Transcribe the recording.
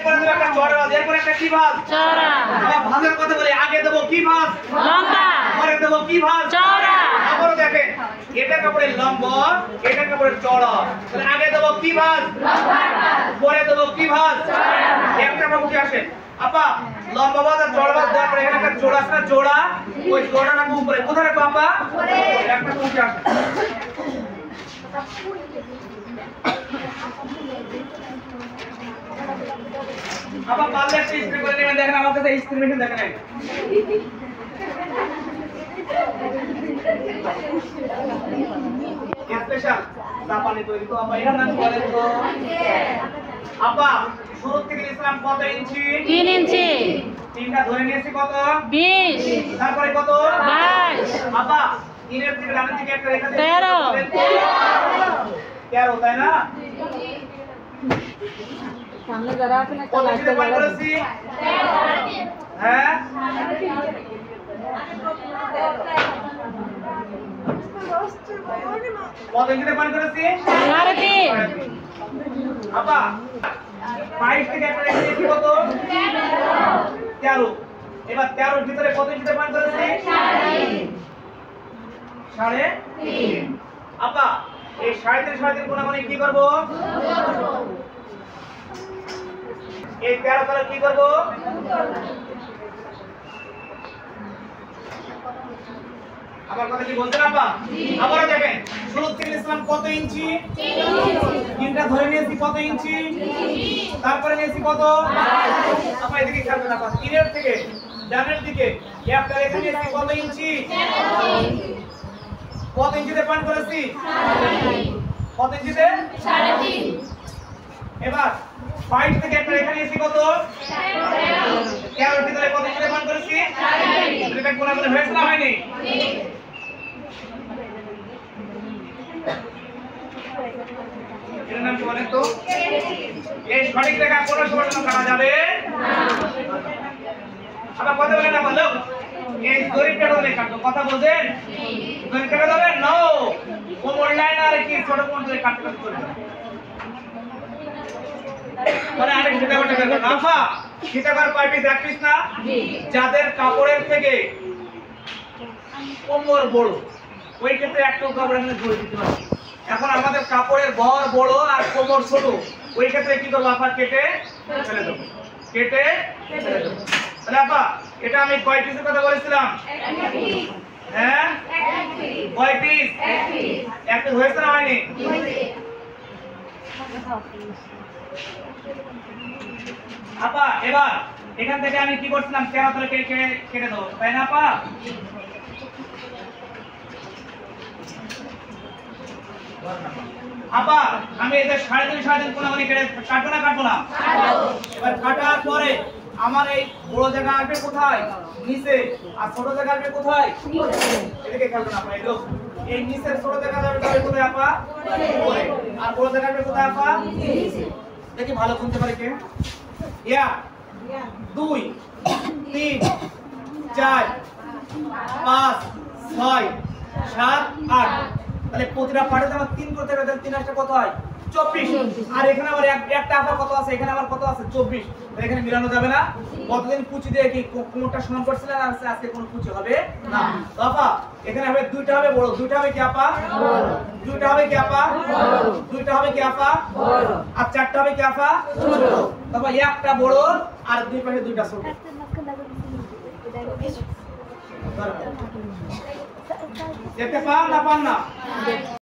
এরপরে দেব একটা চওড়া ভাঁজ, এরপরে একটা কি ভাঁজ? চওড়া। আবার ভাঁজের কথা বলি, আগে দেব কি ভাঁজ? লম্বা। পরে দেব কি ভাঁজ? চওড়া। আবারো দেখেন, এটা কাপড়ের লম্বা, এটা কাপড়ের চওড়া। তাহলে আগে দেব কি ভাঁজ? লম্বা ভাঁজ। পরে দেব কি ভাঁজ? চওড়া ভাঁজ। একটা কাপড় আসে আপা, লম্বা ভাঁজ আর চওড়া ভাঁজ দেওয়ার পরে এখানে একটা জোড়া আছে না, জোড়া, ওই জোড়াটা রাখবো উপরে। কোথায় রাখবো আপা? উপরে। একটা কাপড় আসে আপা, পারলে একটা স্প্রে করে নেবেন। দেখেন আমার কাছে স্প্রে মেশিন দেখেন নাই স্পেশাল জাপানি তৈরি। তো আপা এর নাম বলেন তো? আপা শুরু থেকে নিয়েছিলাম কত ইঞ্চি? 3 ইঞ্চি। তিনটা ধরে নিয়েছি কত? 20। তারপরে কত? 22। আপা তিনের থেকে ডানের দিকে একটা রেখা দিয়ে 13। 13 তাই না? সামনে যারা আছে না কত ইঞ্চিতে পয়েন্ট করেছি? হ্যাঁ কত ইঞ্চিতে পয়েন্ট করেছি? 3.5। আপা 22 থেকে একটা রেখা দিয়েছি কত? 13। এবার 13 এর ভিতরে কত ইঞ্চিতে পয়েন্ট করেছি? 3.5। আপা এই 3.5 গুণাগুণে কি করব? এই 13 তাহলে কি করব? আমার কথা কি বলছেন আপা? আবারও দেখেন, শুরু থেকে নিয়েছিলাম কত ইঞ্চি? 3 ইঞ্চি। তিনটা ধরে নিয়েছি কত ইঞ্চি? তারপরে নিয়েছি কত? আপা এদিকে খেয়াল করুন আপা, 3 এর থেকে ডানের দিকে একটা রেখা নিয়েছি কত ইঞ্চি? কত ইঞ্চিতে পয়েন্ট করেছি? কত ইঞ্চিতে? 3.5। এবার 5 থেকে একটা রেখা নিয়েছি কত? 13 এর ভিতরে কত ইঞ্চিতে পয়েন্ট করেছি? 3.5। এটা কোন কোন হয়েছে না হয়নি? এর নাম কি বলেন তো? এই সঠিক রেখা কোন সময় কাটা যাবে না। আবার কথা বলেন না বলো, এই দড়িটা ধরে কাটবো, কথা বলেন? দড়ি কেটে যাবে? নো, কোমর লাইন আর কি ছোট কোণ ধরে কাটতে করবে। মানে আরেক সীতাকারটা বের করুন। আফা সীতাকার কয় পিস? এক পিস না? যাদের কাপড়ের থেকে কোমর বড়, ওই ক্ষেত্রে একটু কাপড় এখানে ধরে দিতে হবে। এখন আমাদের কাপড়ের বহর বড় আর কোমর ছোট, ওই ক্ষেত্রে কি করবো আপা? কেটে ফেলে দেবো, কেটে ফেলে দেবো। তাহলে আপা এটা আমি কয় পিসের কথা বলেছিলাম? হ্যাঁ কয় পিস? এক পিস হয়েছে না হয়নি? আপা এবার এখান থেকে আমি কি করছিলাম? 13 ধরে কেটে দেবো, তাই না আপা? আপা আমি এদের 3.5 কোণাগুনি কেটে কাটবো না কাটবো না? এবার কাটার পরে আমার এই বড় জায়গা আসবে কোথায়? নিচে। আর ছোট জায়গা আসবে কোথায়? এদিকে খেয়াল করুন আপা, এই নিচের ছোট জায়গা যাবে কোথায় আপা? উপরে। আর বড় জায়গা আসবে কোথায় আপা? নিচে। দেখি ভালো শুনতে পারে কে? 1 2 3 4 5 6 7 8। তাহলে প্রতিটা পার্টে আমার 3 করতে হবে, তাহলে 3 আসলে কত হয়? 24। আর এখানে আবার একটা আবার কত আছে? এখানে আবার কত আছে? 24। তাহলে এখানে মিলানো যাবে না। কতদিন কুচি দিয়ে কি কোনটা সমান করছিলেন? আর আজকে কোনো কুচি হবে না। তো আপা এখানে হবে দুইটা হবে বড়, দুইটা হবে কি আপা? বড়। দুইটা হবে কি আপা? বড়। দুইটা হবে কি আপা? বড়। আর চারটা হবে কি আপা? ছোট। তারপর একটা বড় আর দুই পাশে দুইটা ছোট। দেখতে পান না পান না?